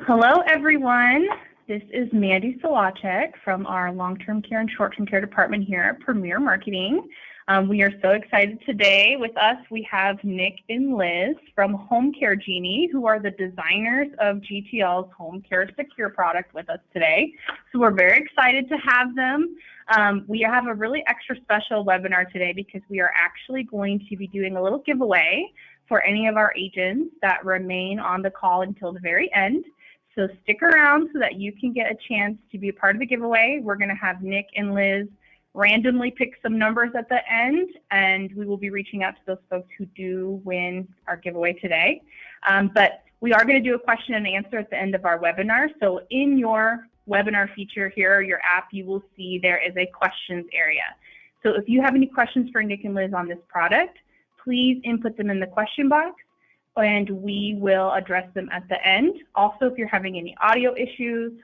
Hello, everyone. This is Mandy Solacek from our long-term care and short-term care department here at Premier Marketing. We are so excited today. With us, we have Nick and Liz from Home Care Genie, who are the designers of GTL's Home Care Secure product with us today. So we're very excited to have them. We have a really extra special webinar today because we are actually going to be doing a little giveaway for any of our agents that remain on the call until the very end. So stick around so that you can get a chance to be a part of the giveaway. We're going to have Nick and Liz randomly pick some numbers at the end, and we will be reaching out to those folks who do win our giveaway today. But we are going to do a question and answer at the end of our webinar. So in your webinar feature here, your app, you will see there is a questions area. So if you have any questions for Nick and Liz on this product, please input them in the question box, and we will address them at the end. Also, if you're having any audio issues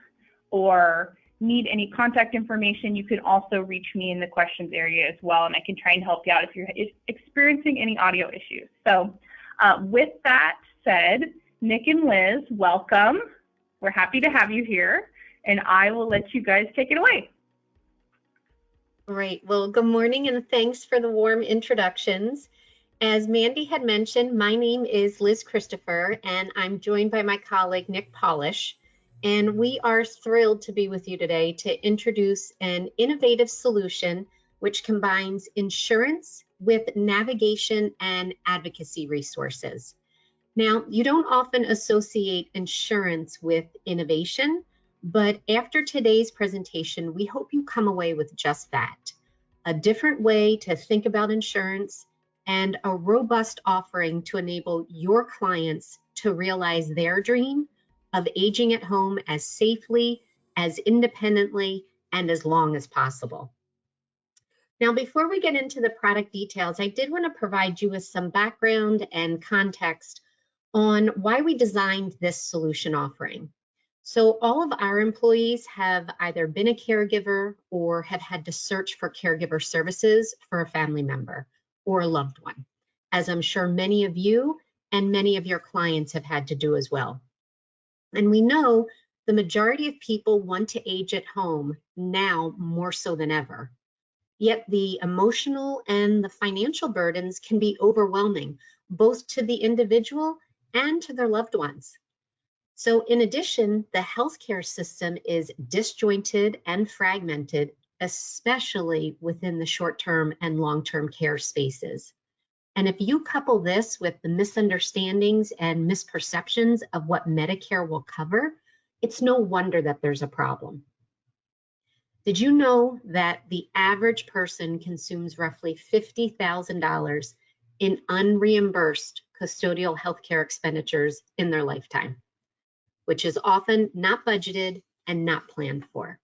or need any contact information, you can also reach me in the questions area as well, and I can try and help you out if you're experiencing any audio issues. So with that said, Nick and Liz, welcome. We're happy to have you here, and I will let you guys take it away. Great. Well, good morning, and thanks for the warm introductions. As Mandy had mentioned, my name is Liz Christopher, and I'm joined by my colleague, Nick Polish. And we are thrilled to be with you today to introduce an innovative solution which combines insurance with navigation and advocacy resources. Now, you don't often associate insurance with innovation, but after today's presentation, we hope you come away with just that, a different way to think about insurance and a robust offering to enable your clients to realize their dream of aging at home as safely, as independently, and as long as possible. Now, before we get into the product details, I did want to provide you with some background and context on why we designed this solution offering. So all of our employees have either been a caregiver or have had to search for caregiver services for a family member or a loved one, as I'm sure many of you and many of your clients have had to do as well. And we know the majority of people want to age at home now more so than ever. Yet the emotional and the financial burdens can be overwhelming, both to the individual and to their loved ones. So in addition, the healthcare system is disjointed and fragmented, especially within the short-term and long-term care spaces. And if you couple this with the misunderstandings and misperceptions of what Medicare will cover, it's no wonder that there's a problem. Did you know that the average person consumes roughly $50,000 in unreimbursed custodial healthcare expenditures in their lifetime, which is often not budgeted and not planned for?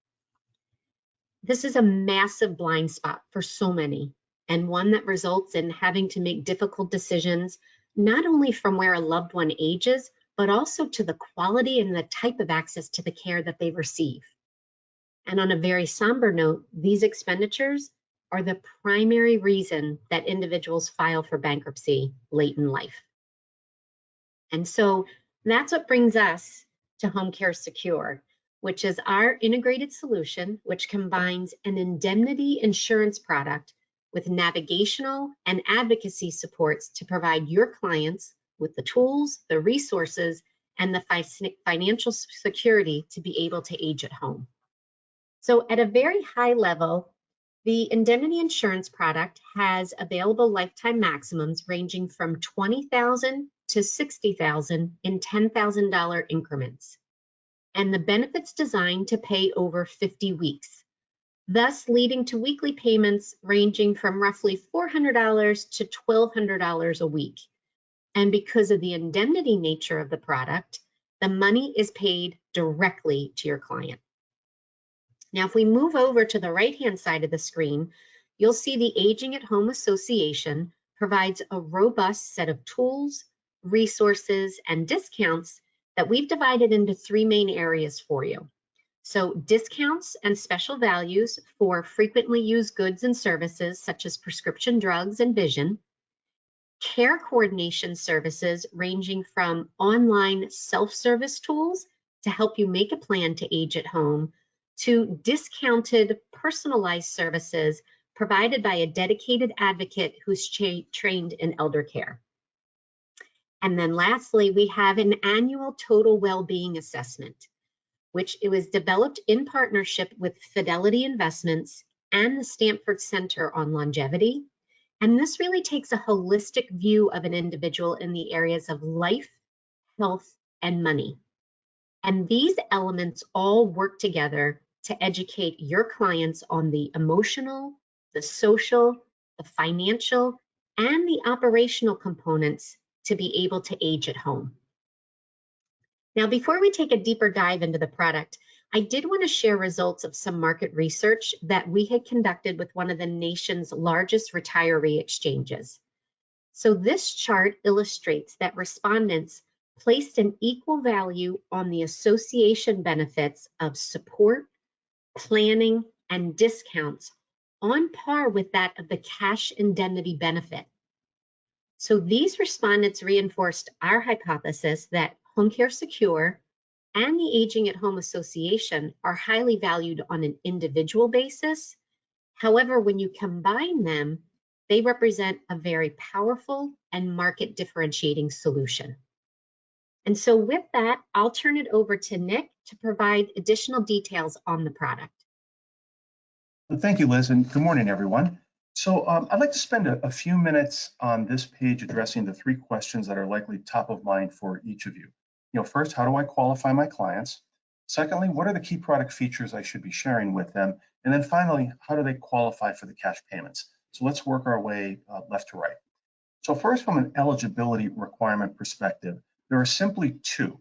This is a massive blind spot for so many, and one that results in having to make difficult decisions, not only from where a loved one ages, but also to the quality and the type of access to the care that they receive. And on a very somber note, these expenditures are the primary reason that individuals file for bankruptcy late in life. And so that's what brings us to Home Care Secure, which is our integrated solution, which combines an indemnity insurance product with navigational and advocacy supports to provide your clients with the tools, the resources, and the financial security to be able to age at home. So at a very high level, the indemnity insurance product has available lifetime maximums ranging from $20,000 to $60,000 in $10,000 increments, and the benefits designed to pay over 50 weeks, thus leading to weekly payments ranging from roughly $400 to $1,200 a week. And because of the indemnity nature of the product, the money is paid directly to your client. Now, if we move over to the right-hand side of the screen, you'll see the Aging at Home Association provides a robust set of tools, resources, and discounts that we've divided into three main areas for you. So discounts and special values for frequently used goods and services such as prescription drugs and vision, care coordination services ranging from online self-service tools to help you make a plan to age at home, to discounted personalized services provided by a dedicated advocate who's trained in elder care. And then lastly, we have an annual total well-being assessment, which it was developed in partnership with Fidelity Investments and the Stanford Center on Longevity. And this really takes a holistic view of an individual in the areas of life, health, and money. And these elements all work together to educate your clients on the emotional, the social, the financial, and the operational components to be able to age at home. Now, before we take a deeper dive into the product, I did want to share results of some market research that we had conducted with one of the nation's largest retiree exchanges. So this chart illustrates that respondents placed an equal value on the association benefits of support, planning, and discounts on par with that of the cash indemnity benefit. So these respondents reinforced our hypothesis that Home Care Secure and the Aging at Home Association are highly valued on an individual basis. However, when you combine them, they represent a very powerful and market differentiating solution. And so with that, I'll turn it over to Nick to provide additional details on the product. Well, thank you, Liz, and good morning, everyone. So I'd like to spend a few minutes on this page addressing the three questions that are likely top of mind for each of you. First, how do I qualify my clients? Secondly, what are the key product features I should be sharing with them? And then finally, how do they qualify for the cash payments? So let's work our way left to right. So first, from an eligibility requirement perspective, there are simply two.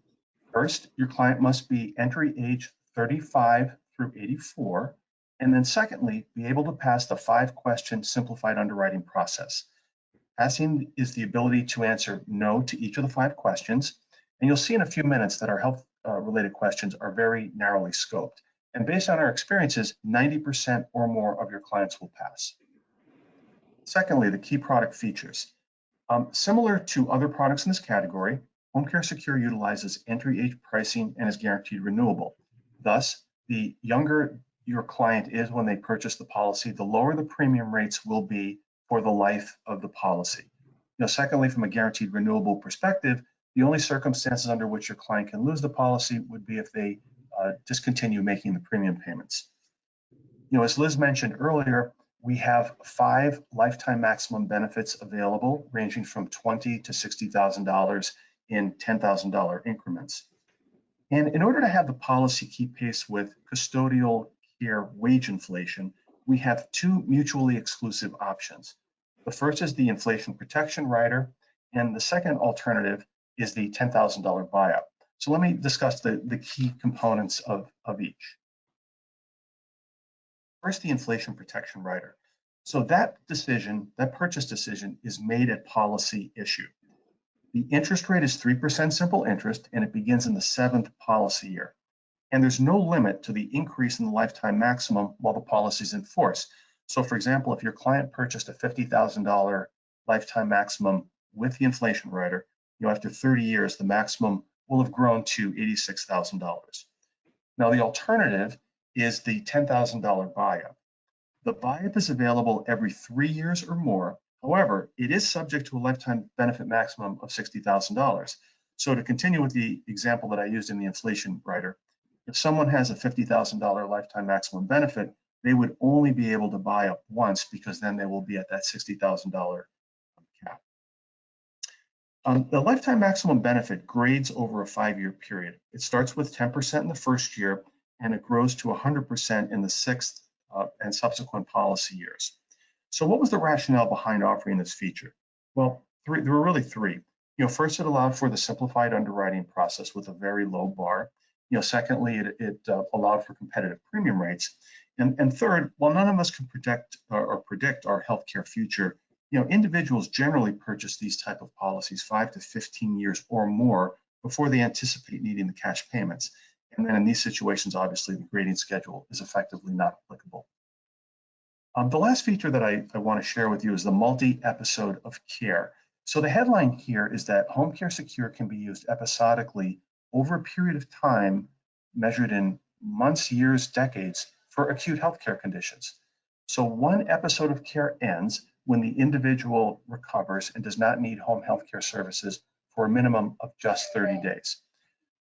First, your client must be entry age 35 through 84. And then secondly, be able to pass the 5-question simplified underwriting process. Passing is the ability to answer no to each of the 5 questions. And you'll see in a few minutes that our health related questions are very narrowly scoped. And based on our experiences, 90% or more of your clients will pass. Secondly, the key product features. Similar to other products in this category, Home Care Secure utilizes entry age pricing and is guaranteed renewable. Thus, the younger your client is when they purchase the policy, the lower the premium rates will be for the life of the policy. Secondly, from a guaranteed renewable perspective, the only circumstances under which your client can lose the policy would be if they discontinue making the premium payments. As Liz mentioned earlier, we have 5 lifetime maximum benefits available, ranging from $20,000 to $60,000 in $10,000 increments. And in order to have the policy keep pace with custodial care wage inflation, we have 2 mutually exclusive options. The first is the inflation protection rider, and the second alternative is the $10,000 buyout. So let me discuss the key components of each. First, the inflation protection rider. So that purchase decision is made at policy issue. The interest rate is 3% simple interest, and it begins in the 7th policy year. And there's no limit to the increase in the lifetime maximum while the policy is in force. So for example, if your client purchased a $50,000 lifetime maximum with the inflation rider, after 30 years, the maximum will have grown to $86,000. Now the alternative is the $10,000 buy-up. The buy-up is available every 3 years or more. However, it is subject to a lifetime benefit maximum of $60,000. So to continue with the example that I used in the inflation rider, if someone has a $50,000 lifetime maximum benefit, they would only be able to buy up once, because then they will be at that $60,000 cap. The lifetime maximum benefit grades over a 5-year period. It starts with 10% in the first year, and it grows to 100% in the 6th and subsequent policy years. So what was the rationale behind offering this feature? Well, there were really 3. First, it allowed for the simplified underwriting process with a very low bar. Secondly, it allowed for competitive premium rates. And third, while none of us can predict our healthcare future, individuals generally purchase these type of policies 5 to 15 years or more before they anticipate needing the cash payments. And then in these situations, obviously, the grading schedule is effectively not applicable. The last feature that I want to share with you is the multi-episode of care. So the headline here is that Home Care Secure can be used episodically over a period of time measured in months, years, decades for acute healthcare conditions. So one episode of care ends when the individual recovers and does not need home healthcare services for a minimum of just 30 days.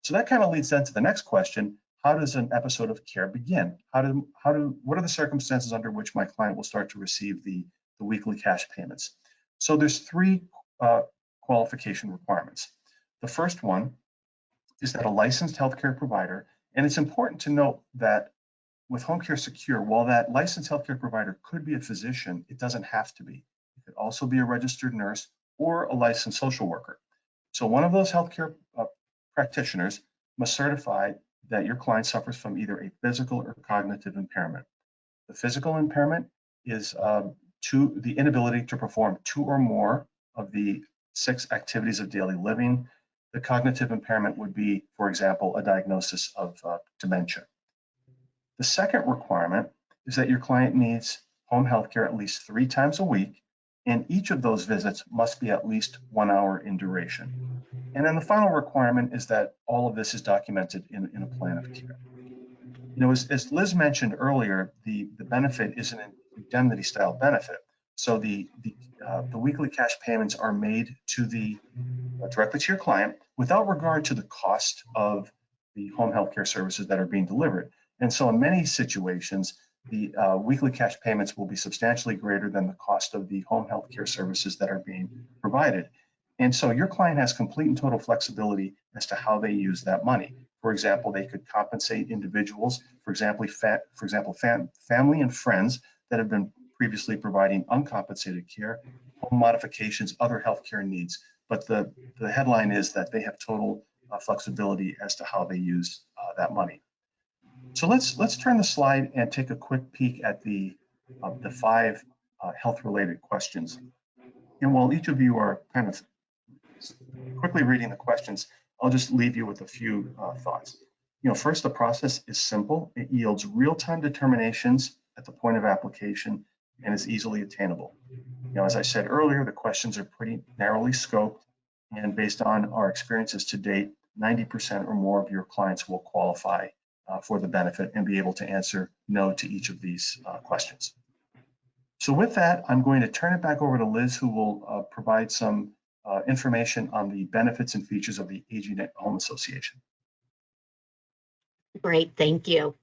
So that kind of leads then to the next question: how does an episode of care begin? What are the circumstances under which my client will start to receive the weekly cash payments? So there's three qualification requirements. The first one is that a licensed healthcare provider, and it's important to note that with Home Care Secure, while that licensed healthcare provider could be a physician, it doesn't have to be. It could also be a registered nurse or a licensed social worker. So one of those healthcare practitioners must certify that your client suffers from either a physical or cognitive impairment. The physical impairment is the inability to perform 2 or more of the 6 activities of daily living. The cognitive impairment would be, for example, a diagnosis of dementia. The second requirement is that your client needs home health care at least 3 times a week, and each of those visits must be at least 1 hour in duration. And then the final requirement is that all of this is documented in a plan of care. As Liz mentioned earlier, the benefit is an indemnity style benefit. So the weekly cash payments are made to directly to your client without regard to the cost of the home health care services that are being delivered. And so in many situations, the weekly cash payments will be substantially greater than the cost of the home health care services that are being provided. And so your client has complete and total flexibility as to how they use that money. For example, they could compensate individuals, for example, family and friends that have been previously providing uncompensated care, home modifications, other healthcare needs. But the headline is that they have total flexibility as to how they use that money. So let's turn the slide and take a quick peek at the 5 health-related questions. And while each of you are kind of quickly reading the questions, I'll just leave you with a few thoughts. First, the process is simple. It yields real-time determinations at the point of application and is easily attainable. As I said earlier, the questions are pretty narrowly scoped, and based on our experiences to date, 90% or more of your clients will qualify for the benefit and be able to answer no to each of these questions. So with that, I'm going to turn it back over to Liz, who will provide some information on the benefits and features of the Aging at Home Association. Great, thank you.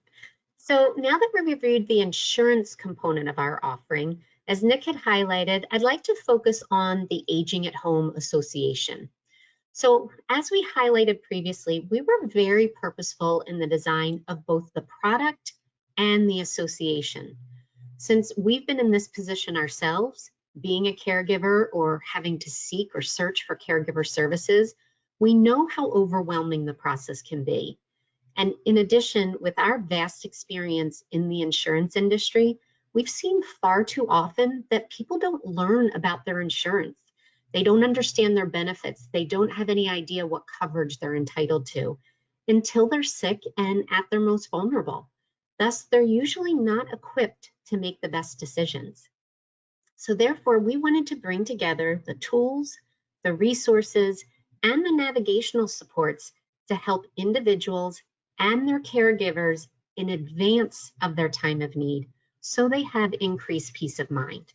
So now that we've reviewed the insurance component of our offering, as Nick had highlighted, I'd like to focus on the Aging at Home Association. So as we highlighted previously, we were very purposeful in the design of both the product and the association. Since we've been in this position ourselves, being a caregiver or having to seek or search for caregiver services, we know how overwhelming the process can be. And in addition, with our vast experience in the insurance industry, we've seen far too often that people don't learn about their insurance. They don't understand their benefits. They don't have any idea what coverage they're entitled to until they're sick and at their most vulnerable. Thus, they're usually not equipped to make the best decisions. So therefore, we wanted to bring together the tools, the resources, and the navigational supports to help individuals and their caregivers in advance of their time of need, so they have increased peace of mind.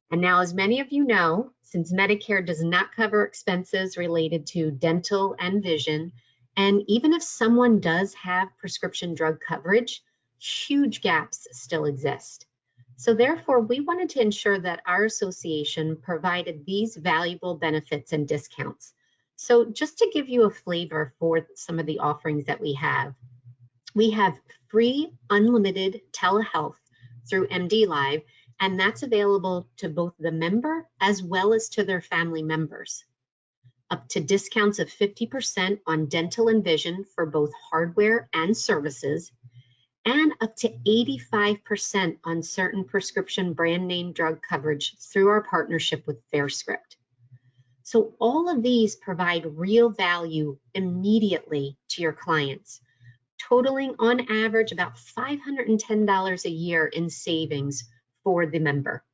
And now, as many of you know, since Medicare does not cover expenses related to dental and vision, and even if someone does have prescription drug coverage, huge gaps still exist. So therefore, we wanted to ensure that our association provided these valuable benefits and discounts. So just to give you a flavor for some of the offerings that we have free unlimited telehealth through MD Live, and that's available to both the member as well as to their family members. Up to discounts of 50% on dental and vision for both hardware and services, and up to 85% on certain prescription brand name drug coverage through our partnership with FairScript. So all of these provide real value immediately to your clients, totaling on average about $510 a year in savings for the member.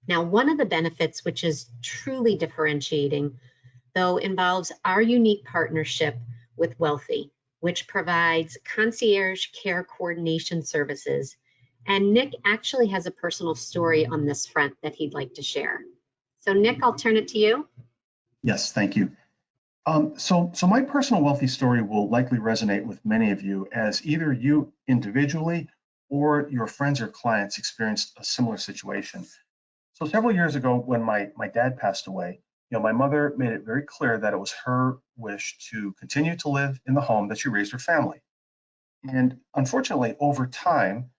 Now, one of the benefits which is truly differentiating, though, involves our unique partnership with Wealthy. which provides concierge care coordination services. And Nick actually has a personal story on this front that he'd like to share. So Nick, I'll turn it to you. Yes, thank you. So my personal wealthy story will likely resonate with many of you, as either you individually or your friends or clients experienced a similar situation. So several years ago, when my dad passed away, my mother made it very clear that it was her wish to continue to live in the home that she raised her family. And unfortunately, over time,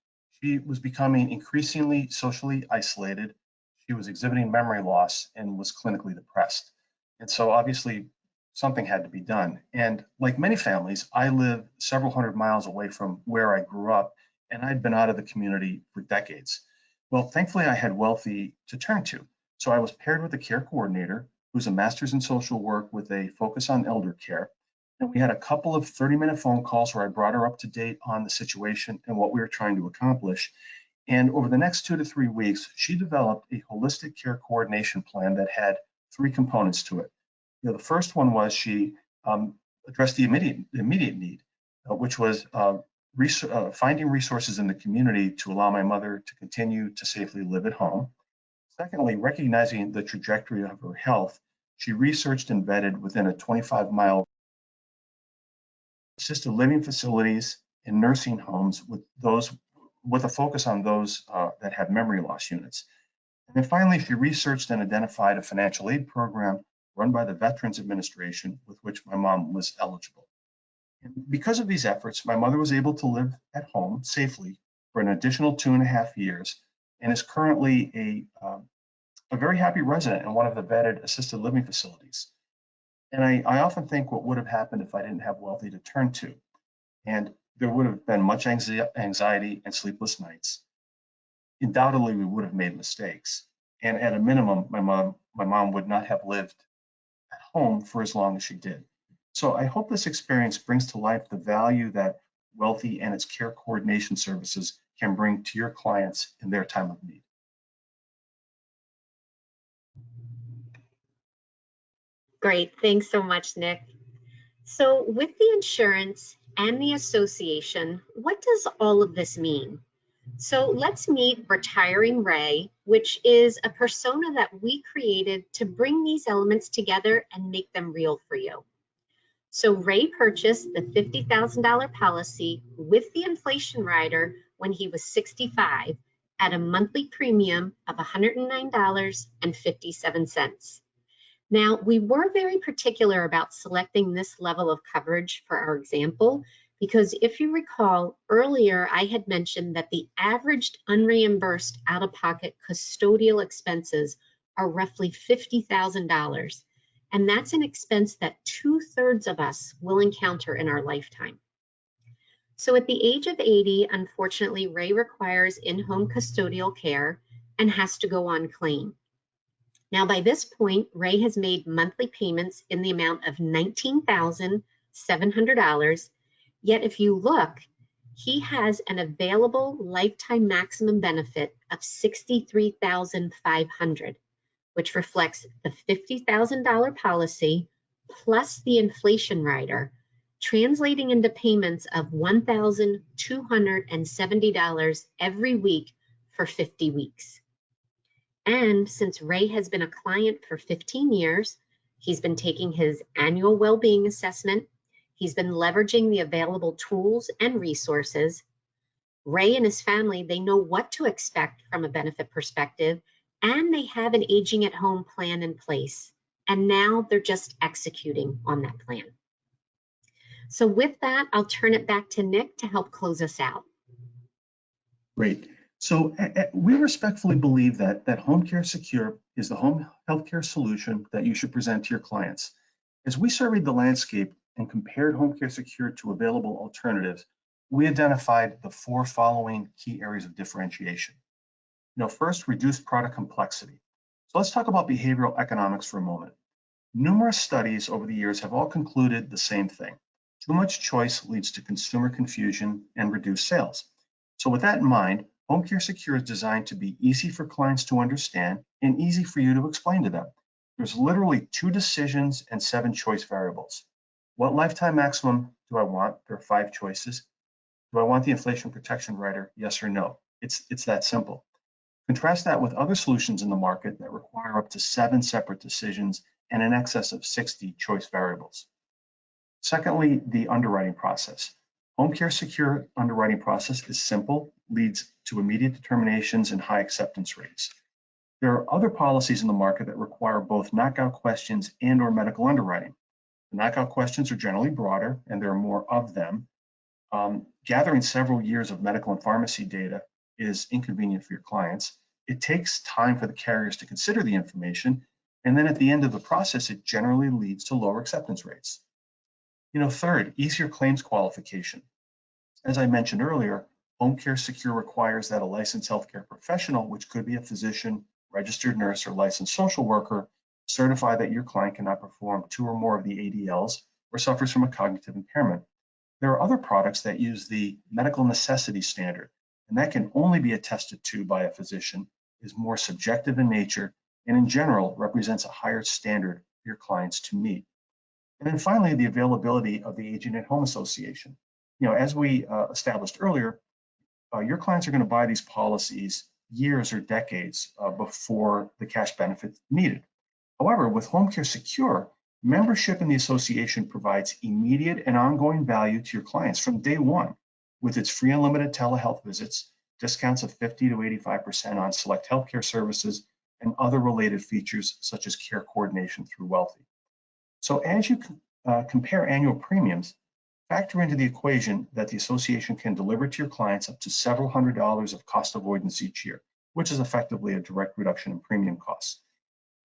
she was becoming increasingly socially isolated. She was exhibiting memory loss and was clinically depressed. And so obviously, something had to be done. And like many families, I live several hundred miles away from where I grew up, and I'd been out of the community for decades. Well, thankfully, I had wealthy to turn to. So I was paired with a care coordinator who's a master's in social work with a focus on elder care. And we had a couple of 30-minute phone calls where I brought her up to date on the situation and what we were trying to accomplish. And over the next 2 to 3 weeks, she developed a holistic care coordination plan that had 3 components to it. The first one was she addressed the immediate need, which was finding resources in the community to allow my mother to continue to safely live at home. Secondly, recognizing the trajectory of her health, she researched and vetted within a 25-mile assisted living facilities and nursing homes with a focus on those that have memory loss units. And then finally, she researched and identified a financial aid program run by the Veterans Administration with which my mom was eligible. And because of these efforts, my mother was able to live at home safely for an additional 2.5 years and is currently a very happy resident in one of the vetted assisted living facilities. And I often think what would have happened if I didn't have wealthy to turn to. And there would have been much anxiety and sleepless nights. Undoubtedly, we would have made mistakes. And at a minimum, my mom would not have lived at home for as long as she did. So I hope this experience brings to life the value that Wealthy and its care coordination services can bring to your clients in their time of need. Great, thanks so much, Nick. So with the insurance and the association, what does all of this mean? So let's meet Retiring Ray, which is a persona that we created to bring these elements together and make them real for you. So Ray purchased the $50,000 policy with the inflation rider when he was 65 at a monthly premium of $109.57. Now, we were very particular about selecting this level of coverage for our example, because if you recall, earlier I had mentioned that the averaged unreimbursed out-of-pocket custodial expenses are roughly $50,000, and that's an expense that 2/3 of us will encounter in our lifetime. So at the age of 80, unfortunately, Ray requires in-home custodial care and has to go on claim. Now, by this point, Ray has made monthly payments in the amount of $19,700. Yet if you look, he has an available lifetime maximum benefit of $63,500, which reflects the $50,000 policy plus the inflation rider, translating into payments of $1,270 every week for 50 weeks. And since Ray has been a client for 15 years, he's been taking his annual well-being assessment. He's been leveraging the available tools and resources. Ray and his family, they know what to expect from a benefit perspective, and they have an aging at home plan in place. And now they're just executing on that plan. So with that, I'll turn it back to Nick to help close us out. Great. So we respectfully believe that Home Care Secure is the home healthcare solution that you should present to your clients. As we surveyed the landscape and compared Home Care Secure to available alternatives, we identified the 4 following key areas of differentiation. First, reduced product complexity. So let's talk about behavioral economics for a moment. Numerous studies over the years have all concluded the same thing. Too much choice leads to consumer confusion and reduced sales. So with that in mind, Home Care Secure is designed to be easy for clients to understand and easy for you to explain to them. There's literally 2 decisions and 7 choice variables. What lifetime maximum do I want? There are 5 choices. Do I want the inflation protection rider? Yes or no. It's that simple. Contrast that with other solutions in the market that require up to 7 separate decisions and in excess of 60 choice variables. Secondly, the underwriting process. Home Care Secure underwriting process is simple, leads to immediate determinations and high acceptance rates. There are other policies in the market that require both knockout questions and or medical underwriting. The knockout questions are generally broader and there are more of them. Gathering several years of medical and pharmacy data is inconvenient for your clients. It takes time for the carriers to consider the information, and then at the end of the process, it generally leads to lower acceptance rates. Third, easier claims qualification. As I mentioned earlier, Home Care Secure requires that a licensed healthcare professional, which could be a physician, registered nurse, or licensed social worker, certify that your client cannot perform 2 or more of the ADLs or suffers from a cognitive impairment. There are other products that use the medical necessity standard, and that can only be attested to by a physician, is more subjective in nature, and in general represents a higher standard for your clients to meet. And then finally, the availability of the Aging at Home Association. As we established earlier, your clients are going to buy these policies years or decades before the cash benefit needed. However, with Home Care Secure, membership in the association provides immediate and ongoing value to your clients from day one, with its free unlimited telehealth visits, discounts of 50 to 85% on select healthcare services, and other related features such as care coordination through Wealthy. So as you compare annual premiums, factor into the equation that the association can deliver to your clients up to several $100s of cost avoidance each year, which is effectively a direct reduction in premium costs.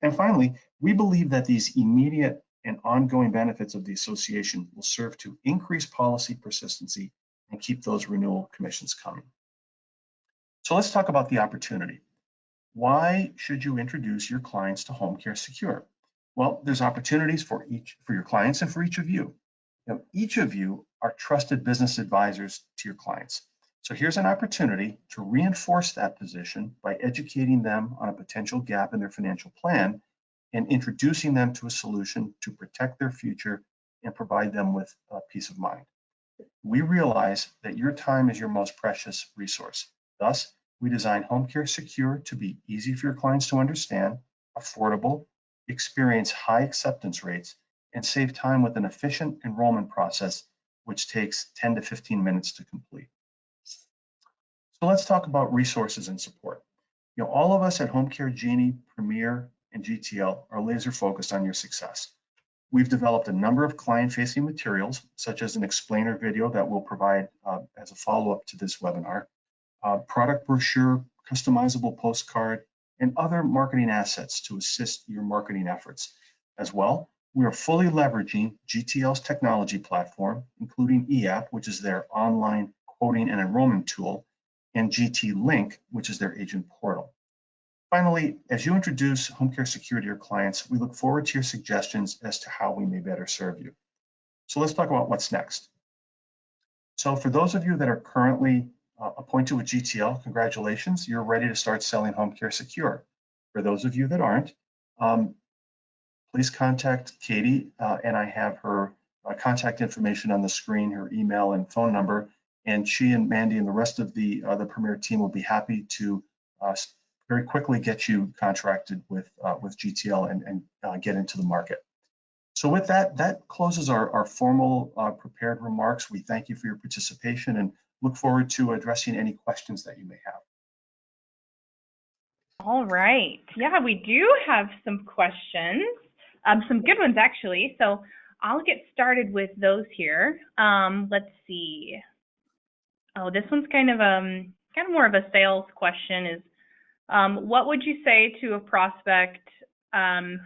And finally, we believe that these immediate and ongoing benefits of the association will serve to increase policy persistency and keep those renewal commissions coming. So let's talk about the opportunity. Why should you introduce your clients to Home Care Secure? Well, there's opportunities for your clients and for each of you. Each of you are trusted business advisors to your clients. So here's an opportunity to reinforce that position by educating them on a potential gap in their financial plan and introducing them to a solution to protect their future and provide them with peace of mind. We realize that your time is your most precious resource. Thus, we designed Home Care Secure to be easy for your clients to understand, affordable, experience high acceptance rates, and save time with an efficient enrollment process, which takes 10 to 15 minutes to complete. So let's talk about resources and support. All of us at Home Care Genie, Premier, and GTL are laser focused on your success. We've developed a number of client-facing materials, such as an explainer video that we'll provide as a follow-up to this webinar, product brochure, customizable postcard, and other marketing assets to assist your marketing efforts. As well, we are fully leveraging GTL's technology platform, including eApp, which is their online quoting and enrollment tool, and GT Link, which is their agent portal. Finally, as you introduce Home Care Secure to your clients, we look forward to your suggestions as to how we may better serve you. So let's talk about what's next. So for those of you that are currently appointed with GTL, congratulations, you're ready to start selling Home Care Secure. For those of you that aren't, please contact Katie, and I have her contact information on the screen, her email and phone number, and she and Mandy and the rest of the Premier team will be happy to very quickly get you contracted with GTL and get into the market. So with that, that closes our formal prepared remarks. We thank you for your participation and look forward to addressing any questions that you may have. All right. Yeah, we do have some questions, some good ones actually. So I'll get started with those here. Let's see. Oh, this one's kind of more of a sales question. Is what would you say to a prospect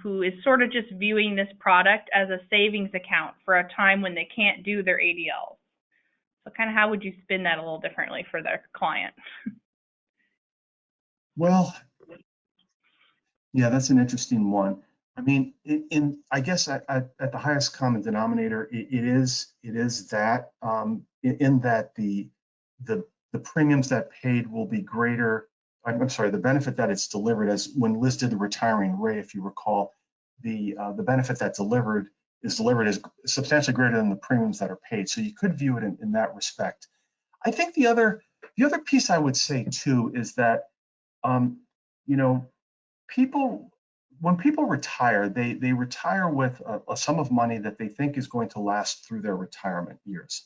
who is sort of just viewing this product as a savings account for a time when they can't do their ADL? So kind of how would you spin that a little differently for their client? Well, yeah, that's an interesting one. I mean, I guess at the highest common denominator, it is that in that the premiums that paid will be greater. I'm sorry, the benefit that it's delivered, as when Liz did the retiring Ray, if you recall, the benefit that delivered is delivered is substantially greater than the premiums that are paid. So you could view it in that respect. I think the other piece I would say too is that you know, when people retire, they retire with a sum of money that they think is going to last through their retirement years.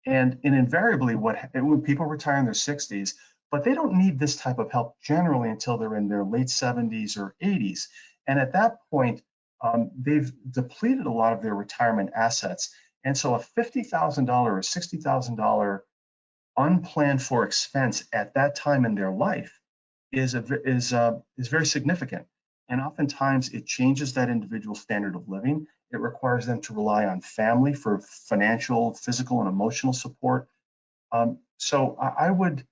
And invariably, when people retire in their 60s, but they don't need this type of help generally until they're in their late 70s or 80s. And at that point, they've depleted a lot of their retirement assets. And so a $50,000 or $60,000 unplanned for expense at that time in their life is very significant. And oftentimes it changes that individual standard of living. It requires them to rely on family for financial, physical, and emotional support. So I would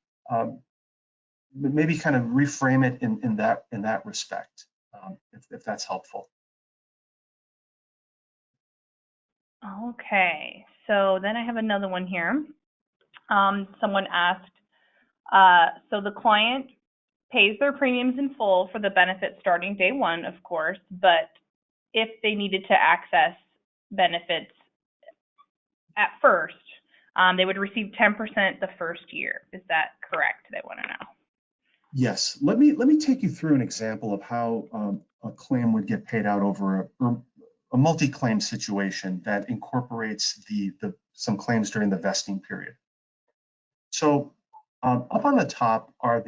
maybe kind of reframe it in that respect, if that's helpful. Okay, so then I have another one here. Someone asked, so the client pays their premiums in full for the benefit starting day one, of course, but if they needed to access benefits at first, they would receive 10% the first year. Is that correct? They want to know. Yes. Let me take you through an example of how a claim would get paid out over a multi-claim situation that incorporates some claims during the vesting period. So up on the top are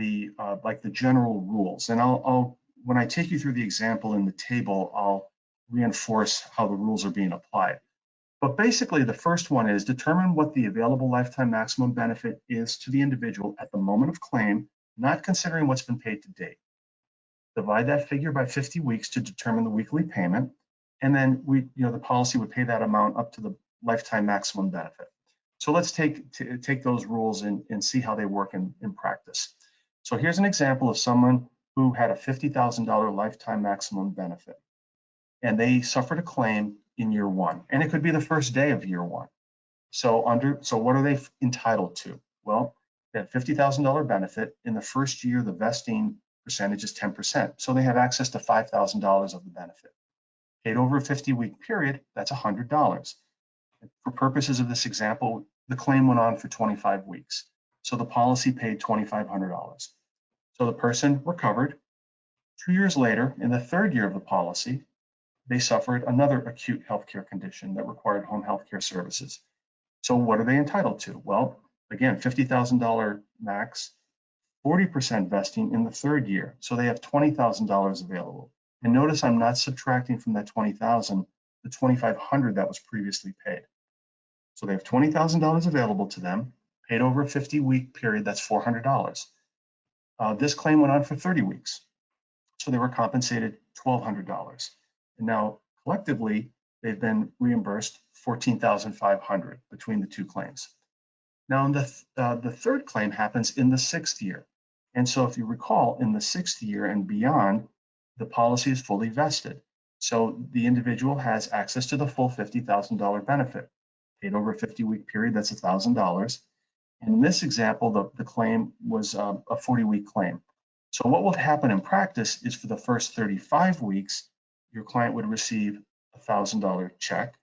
like the general rules, and I'll when I take you through the example in the table, I'll reinforce how the rules are being applied. But basically, the first one is determine what the available lifetime maximum benefit is to the individual at the moment of claim, not considering what's been paid to date. Divide that figure by 50 weeks to determine the weekly payment, and then the policy would pay that amount up to the lifetime maximum benefit. So let's take those rules and see how they work in practice. So here's an example of someone who had a $50,000 lifetime maximum benefit, and they suffered a claim in year one, and it could be the first day of year one. So what are they entitled to? Well, that $50,000 benefit in the first year, the vesting percentage is 10%. So they have access to $5,000 of the benefit. Paid over a 50-week period, that's $100. For purposes of this example, the claim went on for 25 weeks. So the policy paid $2,500. So the person recovered. 2 years later, in the third year of the policy, they suffered another acute healthcare condition that required home healthcare services. So what are they entitled to? Well, again, $50,000 max, 40% vesting in the third year. So they have $20,000 available. And notice I'm not subtracting from that $20,000 the $2,500 that was previously paid. So they have $20,000 available to them, paid over a 50-week period, that's $400. This claim went on for 30 weeks. So they were compensated $1,200. And now collectively, they've been reimbursed $14,500 between the two claims. Now, the third claim happens in the sixth year. And so if you recall, in the sixth year and beyond, the policy is fully vested. So the individual has access to the full $50,000 benefit. Paid over a 50-week period, that's $1,000. And in this example, the claim was a 40-week claim. So what will happen in practice is for the first 35 weeks, your client would receive a $1,000 check.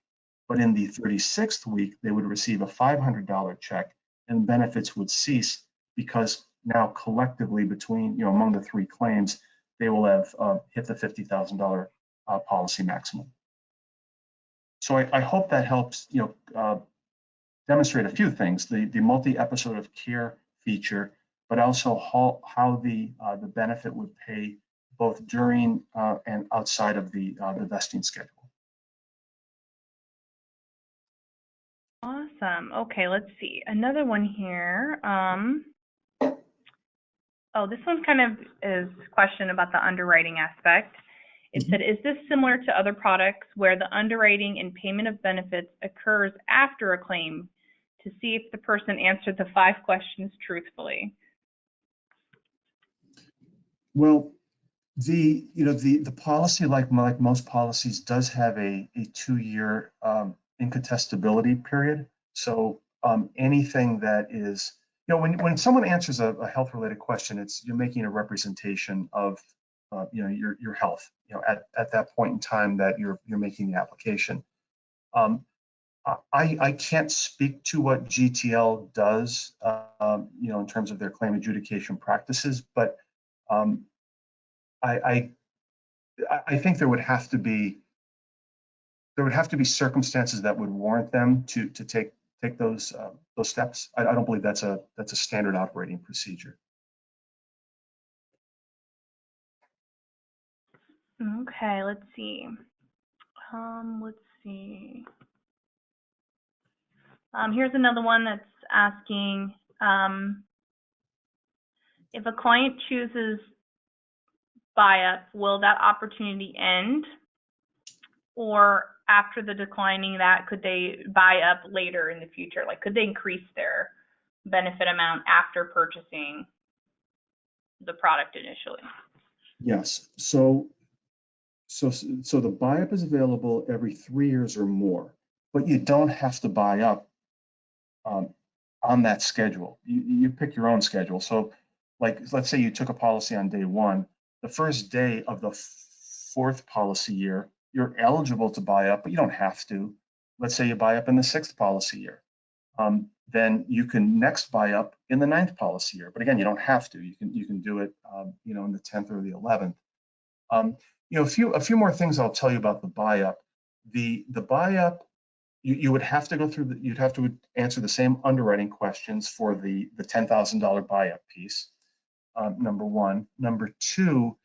But in the 36th week, they would receive a $500 check, and benefits would cease because now collectively between, among the three claims, they will have hit the $50,000 policy maximum. So I hope that helps, demonstrate a few things: the multi-episode of care feature, but also how the benefit would pay both during and outside of the vesting schedule. Awesome. Okay, let's see. Another one here. This one kind of is a question about the underwriting aspect. It said, is this similar to other products where the underwriting and payment of benefits occurs after a claim to see if the person answered the 5 questions truthfully? Well, the policy, like most policies, does have a 2-year incontestability period. So anything that is, when someone answers a health-related question, you're making a representation of your health, at that point in time that you're making the application. I can't speak to what GTL does, in terms of their claim adjudication practices, but I think there would have to be circumstances that would warrant them to take those steps. I don't believe that's a standard operating procedure. Okay, let's see. Here's another one that's asking, if a client chooses buy-up, will that opportunity end? Or after the declining that, could they buy up later in the future? Like, could they increase their benefit amount after purchasing the product initially? Yes. So the buy-up is available every 3 years or more, but you don't have to buy up on that schedule. You pick your own schedule. So, like, let's say you took a policy on day 1, the first day of the 4th policy year, you're eligible to buy up, but you don't have to. Let's say you buy up in the 6th policy year. Then you can next buy up in the 9th policy year. But again, you don't have to. You can do it, in the 10th or the 11th. A few more things I'll tell you about the buy up. The buy up, you would have to go through. You'd have to answer the same underwriting questions for the $10,000 buy up piece. Number one. Number two,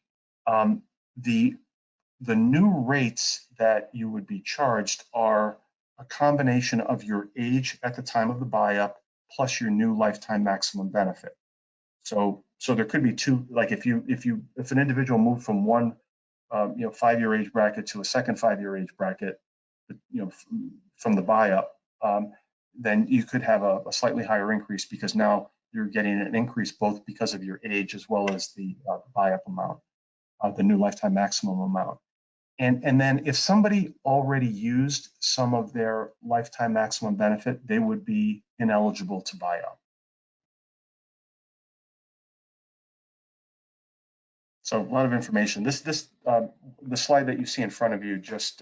the new rates that you would be charged are a combination of your age at the time of the buy-up plus your new lifetime maximum benefit. So there could be two, like if an individual moved from one 5-year age bracket to a second 5-year age bracket, from the buy-up, then you could have a slightly higher increase because now you're getting an increase both because of your age as well as the buy-up amount, the new lifetime maximum amount. And then if somebody already used some of their lifetime maximum benefit, they would be ineligible to buy up. So a lot of information. The slide that you see in front of you just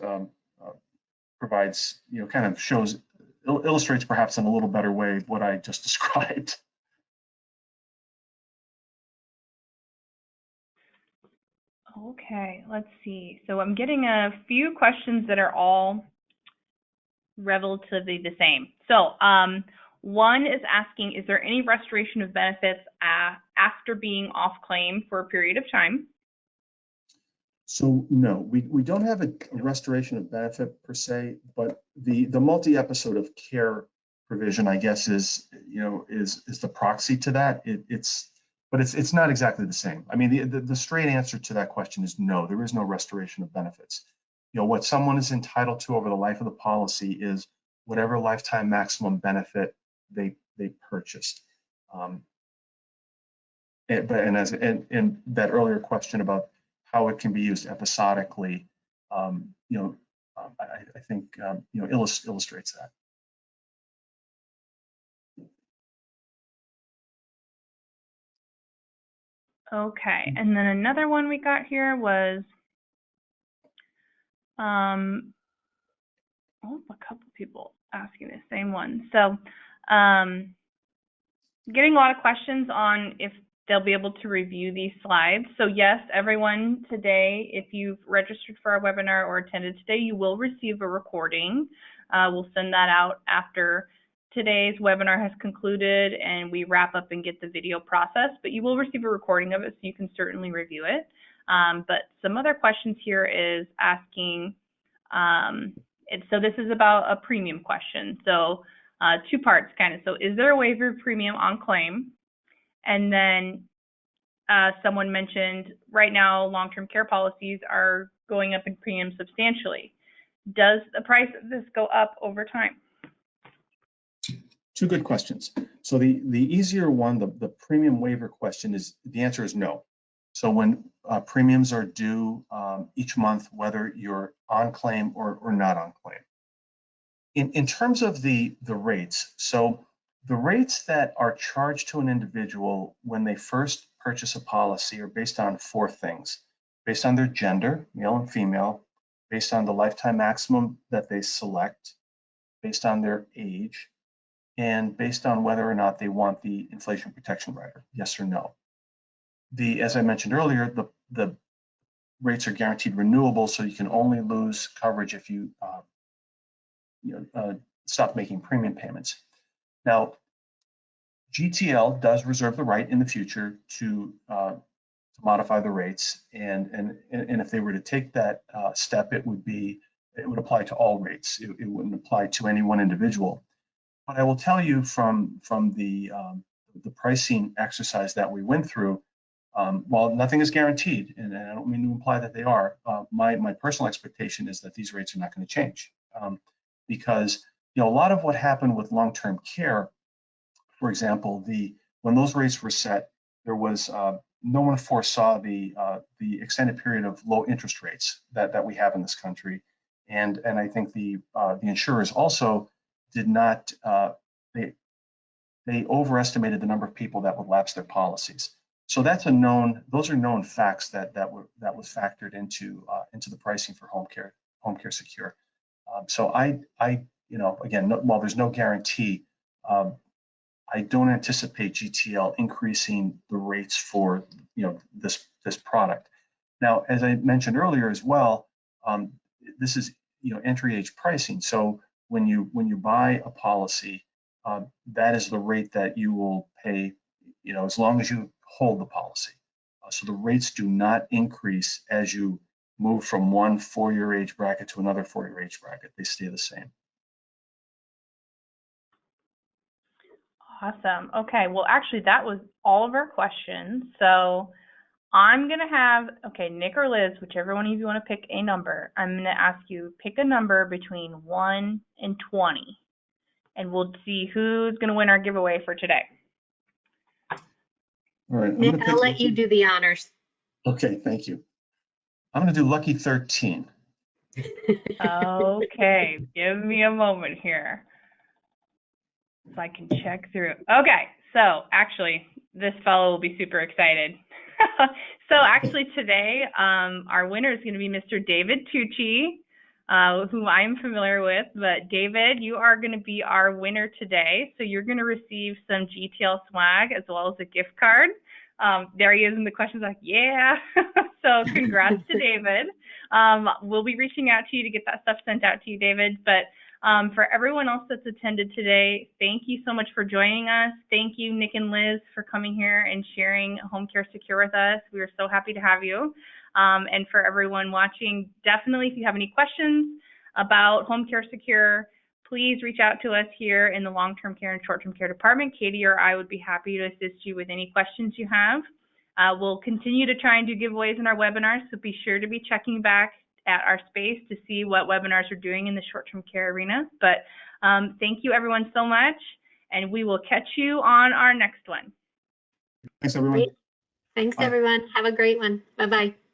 provides, kind of illustrates perhaps in a little better way what I just described. Okay, let's see. So I'm getting a few questions that are all relatively the same. So one is asking, is there any restoration of benefits after being off claim for a period of time? So no, we don't have a restoration of benefit per se, but the multi-episode of care provision, I guess, is the proxy to that. But it's not exactly the same. I mean, the straight answer to that question is no. There is no restoration of benefits. What someone is entitled to over the life of the policy is whatever lifetime maximum benefit they purchased. And that earlier question about how it can be used episodically, I think illustrates that. Okay, and then another one we got here was a couple people asking the same one. So getting a lot of questions on if they'll be able to review these slides. So yes, everyone today, if you've registered for our webinar or attended today, you will receive a recording. We'll send that out after today's webinar has concluded and we wrap up and get the video process, but you will receive a recording of it so you can certainly review it. But some other questions here is asking, so this is about a premium question. So two parts kind of. So is there a waiver of premium on claim? And then someone mentioned right now long-term care policies are going up in premium substantially. Does the price of this go up over time? Two good questions. So the easier one, the premium waiver question, is the answer is no. So when premiums are due each month, whether you're on claim or not on claim. In terms of the rates, so the rates that are charged to an individual when they first purchase a policy are based on 4 things: based on their gender, male and female, based on the lifetime maximum that they select, based on their age, and based on whether or not they want the inflation protection rider, yes or no. As I mentioned earlier, the rates are guaranteed renewable, so you can only lose coverage if you, stop making premium payments. Now, GTL does reserve the right in the future to modify the rates, and if they were to take that step, it would apply to all rates. It wouldn't apply to any one individual. But I will tell you from the pricing exercise that we went through, while nothing is guaranteed, and I don't mean to imply that they are, my personal expectation is that these rates are not going to change, because a lot of what happened with long-term care, for example, when those rates were set, there was no one foresaw the extended period of low interest rates that we have in this country, and I think the insurers also did not, they overestimated the number of people that would lapse their policies. So those are known facts that was factored into the pricing for home care secure. So again, while there's no guarantee, I don't anticipate GTL increasing the rates for this product. Now, as I mentioned earlier as well, this is entry age pricing. So when you buy a policy, that is the rate that you will pay, as long as you hold the policy. So the rates do not increase as you move from one 4-year age bracket to another 4-year age bracket. They stay the same. Awesome. Okay, well, actually, that was all of our questions. So I'm going to have, Nick or Liz, whichever one of you want to pick a number, I'm going to ask you pick a number between 1 and 20, and we'll see who's going to win our giveaway for today. All right. Nick, I'll let you do the honors. Okay, thank you. I'm going to do lucky 13. Okay, give me a moment here so I can check through. Okay, so actually, this fellow will be super excited. So actually today, our winner is going to be Mr. David Tucci, who I'm familiar with. But David, you are going to be our winner today. So you're going to receive some GTL swag as well as a gift card. There he is in the questions, like, yeah. So congrats to David. We'll be reaching out to you to get that stuff sent out to you, David. But for everyone else that's attended today, thank you so much for joining us. Thank you, Nick and Liz, for coming here and sharing Home Care Secure with us. We are so happy to have you. And for everyone watching, definitely, if you have any questions about Home Care Secure, please reach out to us here in the long-term care and short-term care department. Katie or I would be happy to assist you with any questions you have. We'll continue to try and do giveaways in our webinars, so be sure to be checking back at our space to see what webinars we're doing in the short-term care arena. But thank you everyone so much, and we will catch you on our next one. Thanks everyone. Great. Thanks everyone. Have a great one. Bye-bye.